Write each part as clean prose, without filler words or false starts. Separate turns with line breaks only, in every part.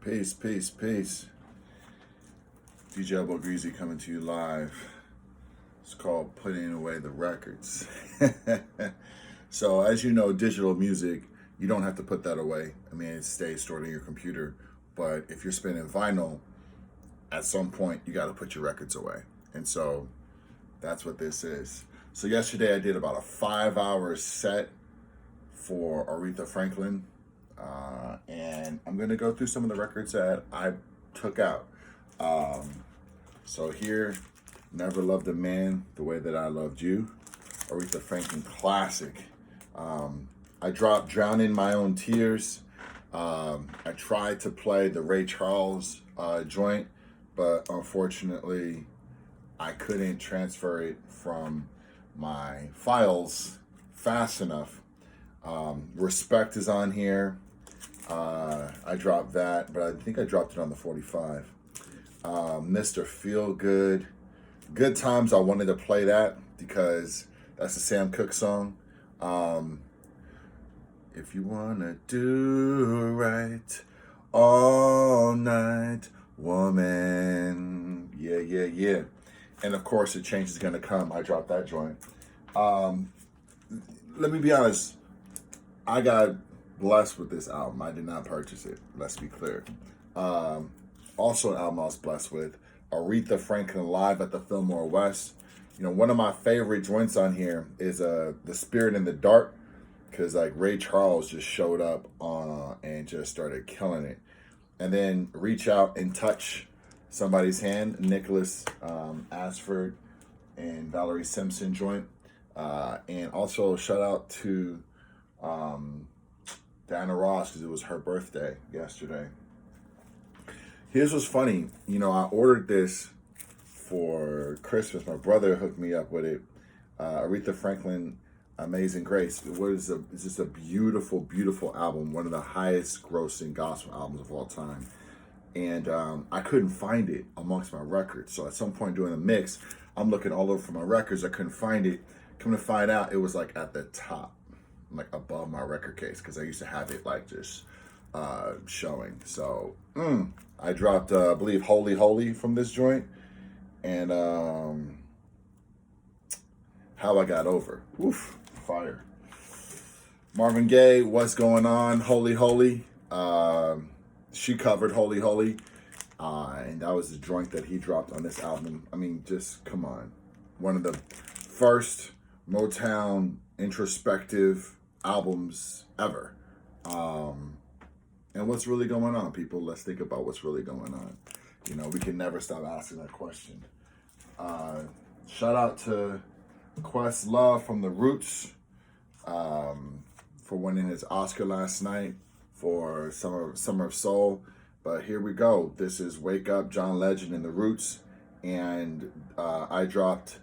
Peace, peace, peace. DJ Elbow Greasy coming to you live. It's called Putting Away the Records. So, as you know, digital music, you don't have to put that away. I mean, it stays stored in your computer. But if you're spinning vinyl, at some point, you got to put your records away. And so, that's what this is. So, yesterday I did about a 5-hour set for Aretha Franklin. And I'm going to go through some of the records that I took out. So here, Never Loved a Man the Way That I Loved You, Aretha Franklin classic. I dropped Drown in My Own Tears. I tried to play the Ray Charles joint, but unfortunately, I couldn't transfer it from my files fast enough. Respect is on here. I dropped that, but I think I dropped it on the 45. Mr. Feel Good. Good Times, I wanted to play that because that's a Sam Cooke song. If you wanna do right all night, woman. Yeah. And of course, The Change Is Gonna Come. I dropped that joint. Let me be honest. I got blessed with this album. I did not purchase it. Let's be clear. Also an album I was blessed with, Aretha Franklin Live at the Fillmore West. You know, one of my favorite joints on here is The Spirit in the Dark, because like Ray Charles just showed up and just started killing it. And then Reach Out and Touch Somebody's Hand, Nicholas Ashford and Valerie Simpson joint. And also shout out to Diana Ross, because it was her birthday yesterday. Here's what's funny. You know, I ordered this for Christmas. My brother hooked me up with it. Aretha Franklin, Amazing Grace. It's just a beautiful, beautiful album. One of the highest grossing gospel albums of all time. And I couldn't find it amongst my records. So at some point during the mix, I'm looking all over for my records. I couldn't find it. Come to find out, it was like at the top, like above my record case, because I used to have it like just showing. So I dropped I believe Holy Holy from this joint, and How I Got Over. Oof, fire. Marvin Gaye, What's Going On, Holy Holy. She covered Holy Holy, and that was the joint that he dropped on this album. I mean, just come on. One of the first Motown introspective albums ever. And what's really going on, people? Let's think about what's really going on. You know, we can never stop asking that question. Shout out to Questlove from The Roots for winning his Oscar last night for Summer of Soul. But here we go. This is Wake Up, John Legend and The Roots. And I dropped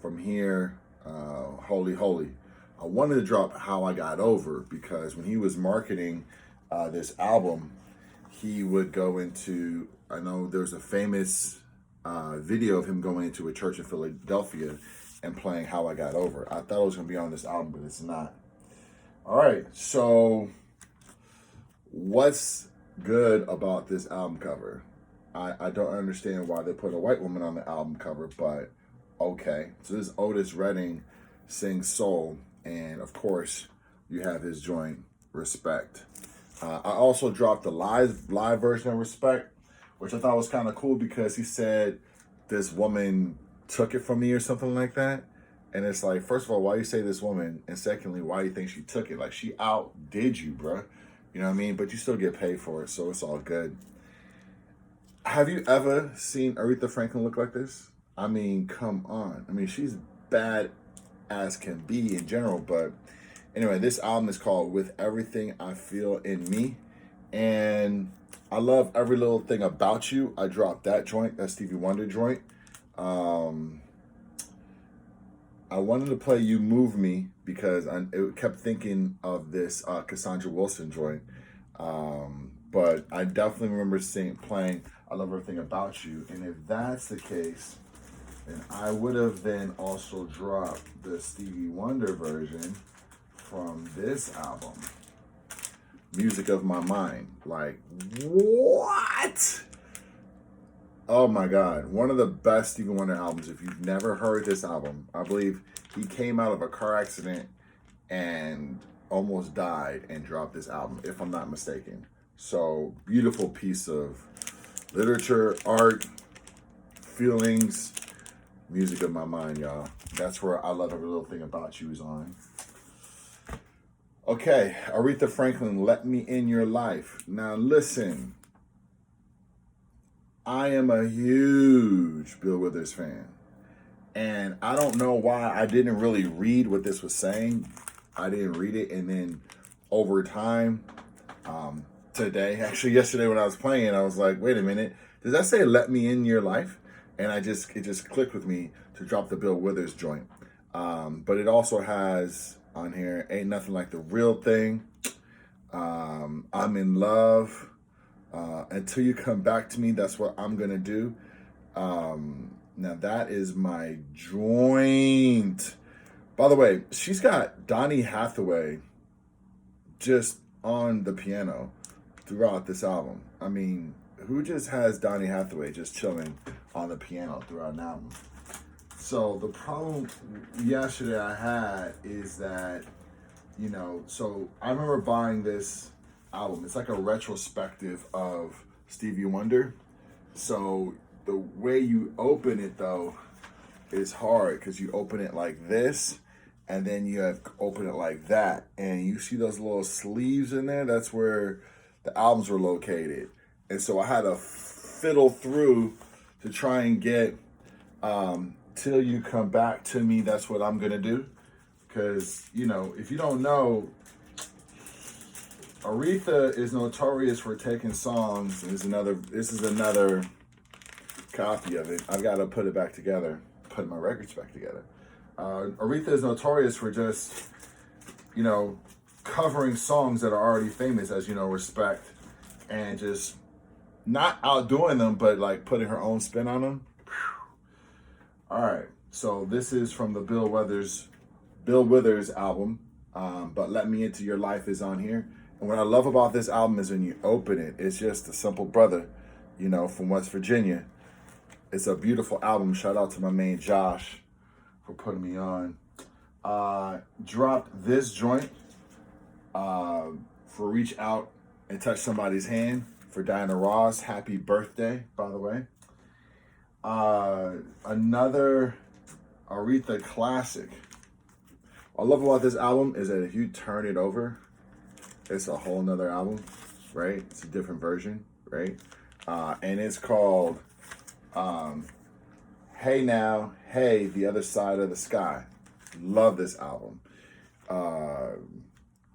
from here Holy Holy. I wanted to drop How I Got Over because when he was marketing this album, he would go into, I know there's a famous video of him going into a church in Philadelphia and playing How I Got Over. I thought it was going to be on this album, but it's not. All right, so what's good about this album cover? I don't understand why they put a white woman on the album cover, but okay. So this is Otis Redding sings soul, and of course, you have his joint, Respect. I also dropped the live version of Respect, which I thought was kind of cool because he said this woman took it from me or something like that. And it's like, first of all, why you say this woman? And secondly, why you think she took it? Like, she outdid you, bruh. You know what I mean? But you still get paid for it, so it's all good. Have you ever seen Aretha Franklin look like this? I mean, come on. I mean, she's bad as can be in general, but anyway, this album is called With Everything I Feel in Me, and I love every little thing about you. I dropped that joint, that Stevie Wonder joint. I wanted to play You Move Me because it kept thinking of this Cassandra Wilson joint, but I definitely remember playing I Love Everything About You, and if that's the case, then I would have then also dropped the Stevie Wonder version from this album. Music of My Mind. Like, what? Oh my God. One of the best Stevie Wonder albums. If you've never heard this album, I believe he came out of a car accident and almost died and dropped this album, if I'm not mistaken. So, beautiful piece of literature, art, feelings, music of my mind, y'all. That's where I Love Every Little Thing About You is on. Okay, Aretha Franklin, Let Me In Your Life. Now listen, I am a huge Bill Withers fan. And I don't know why I didn't really read what this was saying. I didn't read it. And then over time, today, actually yesterday when I was playing, I was like, wait a minute, does that say Let Me In Your Life? And it just clicked with me to drop the Bill Withers joint. But it also has on here, Ain't Nothing Like the Real Thing, I'm in Love, Until You Come Back to Me, That's What I'm Gonna Do. Now that is my joint. By the way, she's got Donny Hathaway just on the piano throughout this album. I mean, who just has Donny Hathaway just chilling on the piano throughout an album? So the problem yesterday I had is that, so I remember buying this album. It's like a retrospective of Stevie Wonder. So the way you open it, though, is hard because you open it like this, and then you have open it like that. And you see those little sleeves in there? That's where the albums were located. And so I had to fiddle through to try and get Till You Come Back to Me, That's What I'm Gonna Do. Because, if you don't know, Aretha is notorious for taking songs. This is another copy of it. I've got to put it back together, put my records back together. Aretha is notorious for just, covering songs that are already famous, as Respect, and just not outdoing them, but like putting her own spin on them. All right, so this is from the Bill Withers album, but Let Me Into Your Life is on here. And what I love about this album is when you open it, it's just a simple brother, from West Virginia. It's a beautiful album. Shout out to my man Josh for putting me on. Dropped this joint for Reach Out and Touch Somebody's Hand for Diana Ross. Happy birthday, by the way. Another Aretha classic. What I love about this album is that if you turn it over, it's a whole nother album, right? It's a different version, right? And it's called Hey Now, Hey, The Other Side of the Sky. Love this album.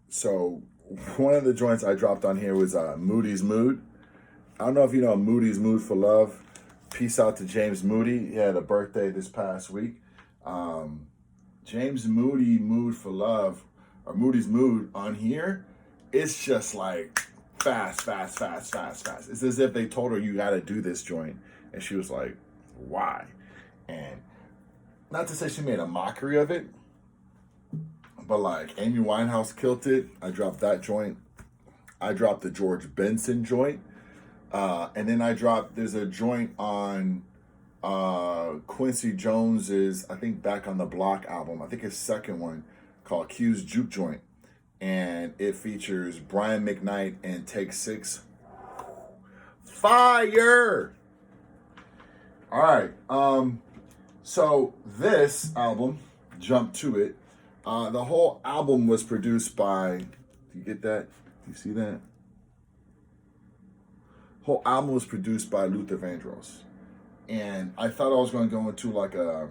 So one of the joints I dropped on here was Moody's Mood. I don't know if you know Moody's Mood for Love. Peace out to James Moody. He had a birthday this past week. James Moody Mood for Love, or Moody's Mood on here, it's just like fast. It's as if they told her, you got to do this joint. And she was like, why? And not to say she made a mockery of it, but like Amy Winehouse killed it. I dropped that joint. I dropped the George Benson joint. And then there's a joint on Quincy Jones's, I think, Back on the Block album. I think his second one, called Q's Juke Joint. And it features Brian McKnight and Take Six. Fire! All right. So this album, jump to it. The whole album was produced by, do you get that? Do you see that? Whole album was produced by Luther Vandross. And I thought I was going to go into like a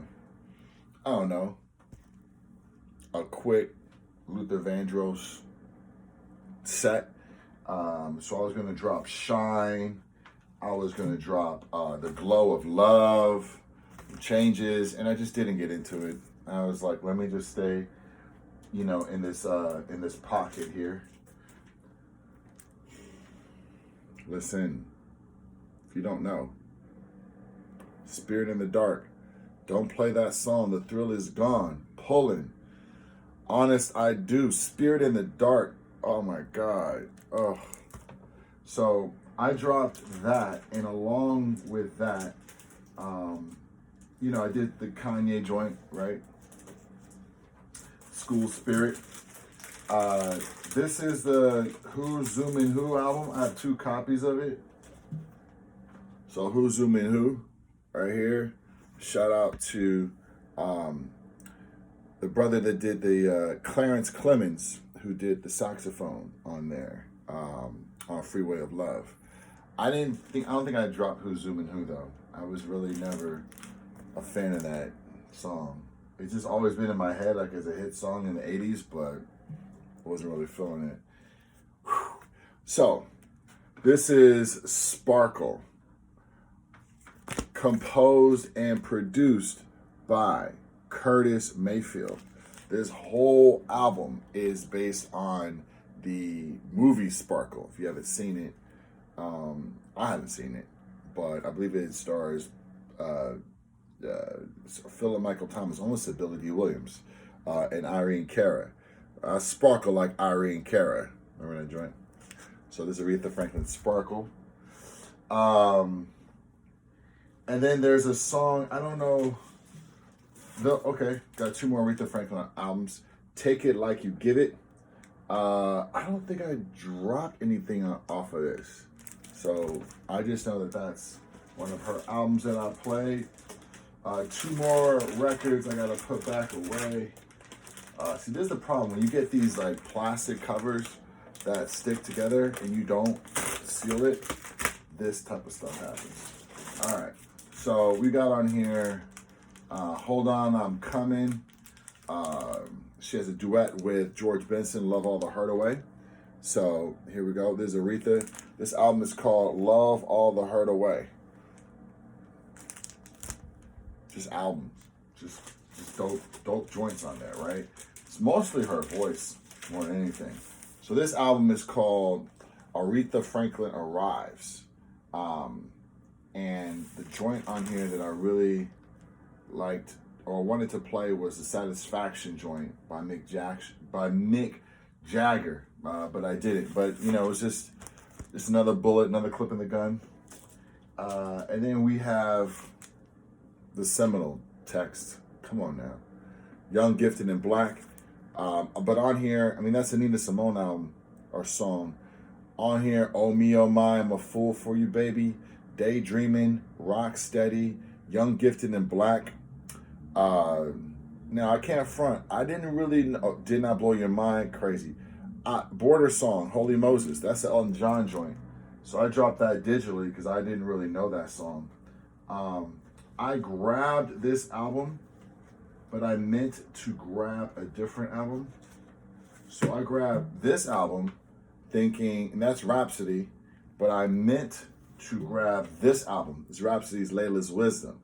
quick Luther Vandross set. So I was going to drop Shine. I was going to drop The Glow of Love, Changes, and I just didn't get into it. I was like, let me just stay, in this pocket here. Listen, if you don't know, Spirit in the Dark, don't play that song, The Thrill Is Gone, Pulling, Honest I Do, Spirit in the Dark, Oh my God. Oh. So I dropped that, and along with that, I did the Kanye joint, right? School Spirit. This is the Who's Zooming Who album. I have 2 copies of it. So Who's Zooming Who, right here. Shout out to the brother that did the Clarence Clemens, who did the saxophone on there, on Freeway of Love. I don't think I dropped Who's Zooming Who though. I was really never a fan of that song. It's just always been in my head like as a hit song in the 80s, but I wasn't really feeling it. Whew. So, this is Sparkle, composed and produced by Curtis Mayfield. This whole album is based on the movie Sparkle. If you haven't seen it, I haven't seen it, but I believe it stars Philip Michael Thomas, almost said Billy D. Williams, and Irene Cara. Sparkle like Irene Cara. Remember that joint? So this is Aretha Franklin, Sparkle. And then there's a song, I don't know. Okay, got 2 more Aretha Franklin albums. Take It Like You Give It. I don't think I dropped anything off of this. So I just know that that's one of her albums that I played. 2 more records I gotta put back away. See, this is the problem. When you get these like plastic covers that stick together and you don't seal it, this type of stuff happens. All right, so we got on here, Hold On, I'm Coming. She has a duet with George Benson, Love All the Hurt Away. So here we go. There's Aretha. This album is called Love All the Hurt Away. Just albums, just dope joints on there, right? It's mostly her voice more than anything. So this album is called Aretha Franklin Arrives. And the joint on here that I really liked or wanted to play was the Satisfaction joint by Mick Jagger. But I didn't. But it was just another bullet, another clip in the gun. And then we have the seminal text. Come on now. Young, Gifted, and Black. But on here, that's a Nina Simone album or song. On here, Oh Me, Oh My, I'm a Fool for You, Baby. Daydreaming, Rock Steady, Young, Gifted, and Black. Now, I can't front. I didn't really know, Did Not Blow Your Mind, crazy. Border Song, Holy Moses. That's the Elton John joint. So I dropped that digitally because I didn't really know that song. I grabbed this album, but I meant to grab a different album. So I grabbed this album thinking, and that's Rhapsody, but I meant to grab this album. It's Rhapsody's Layla's Wisdom.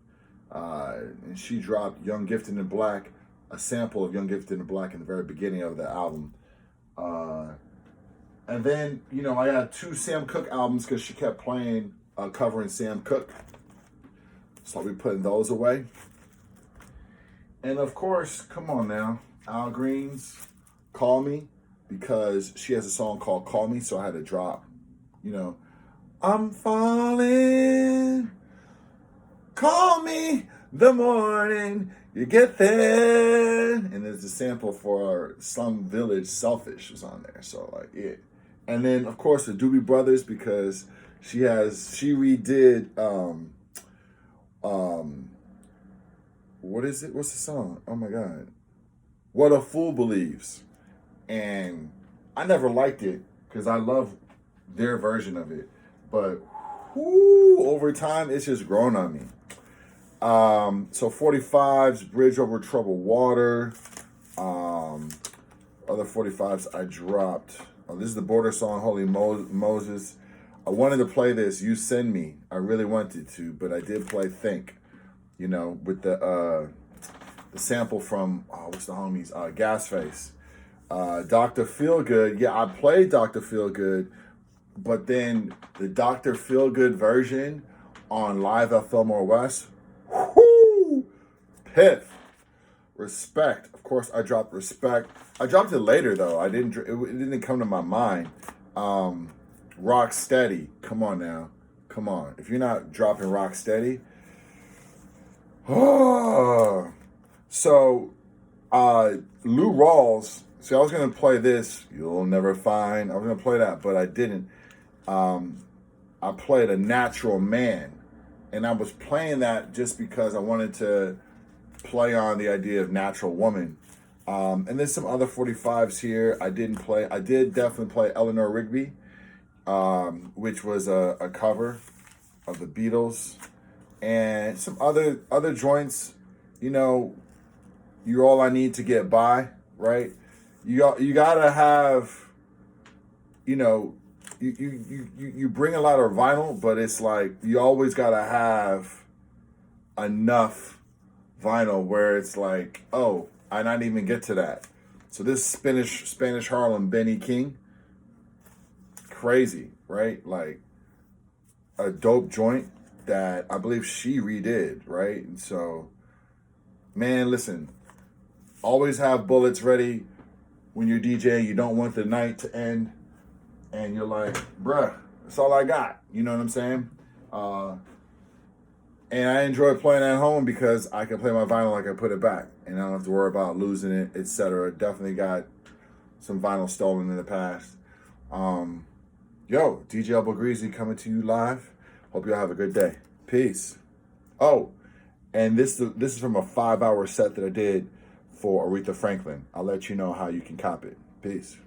And she dropped Young, Gifted, and Black, a sample of Young, Gifted, and Black in the very beginning of the album. And then, I had 2 Sam Cooke albums because she kept playing, covering Sam Cooke. So I'll be putting those away. And of course, come on now, Al Green's Call Me, because she has a song called Call Me, so I had to drop, I'm falling, call me the morning you get there. And there's a sample for Slum Village Selfish was on there, so yeah. And then, of course, the Doobie Brothers, because she redid, what is it? What's the song? Oh my God. What a Fool Believes. And I never liked it because I love their version of it. But over time, it's just grown on me. So 45's Bridge Over Troubled Water. Other 45s I dropped. This is the Border Song, Holy Moses. I wanted to play this, You Send Me. I really wanted to, but I did play Think, with the sample from, what's the homies? Gasface. Dr. Feelgood. Yeah, I played Dr. Feelgood, but then the Dr. Feelgood version on Live at Fillmore West, whoo, piff. Respect. Of course, I dropped Respect. I dropped it later though. It didn't come to my mind. Rock Steady. Come on now. Come on. If you're not dropping Rock Steady. Oh. So, Lou Rawls. See, I was going to play this. You'll Never Find. I was going to play that, but I didn't. I played A Natural Man. And I was playing that just because I wanted to play on the idea of natural woman. And there's some other 45s here I didn't play. I did definitely play Eleanor Rigby, which was a cover of the Beatles. And some other joints, you know, You're All I Need to Get By, right? You gotta have, you know, you bring a lot of vinyl, but it's like you always gotta have enough vinyl where it's like, oh, I not even get to that. So this Spanish Harlem, Benny King, crazy, right? Like a dope joint that I believe she redid, right? And so, man, listen, always have bullets ready when you're DJing. You don't want the night to end and you're like, bruh, that's all I got. You know what I'm saying? And I enjoy playing at home because I can play my vinyl like I put it back. And I don't have to worry about losing it, etc. Definitely got some vinyl stolen in the past. Yo, DJ Elbow Greasy coming to you live. Hope y'all have a good day. Peace. Oh, and this is from a 5-hour set that I did for Aretha Franklin. I'll let you know how you can cop it. Peace.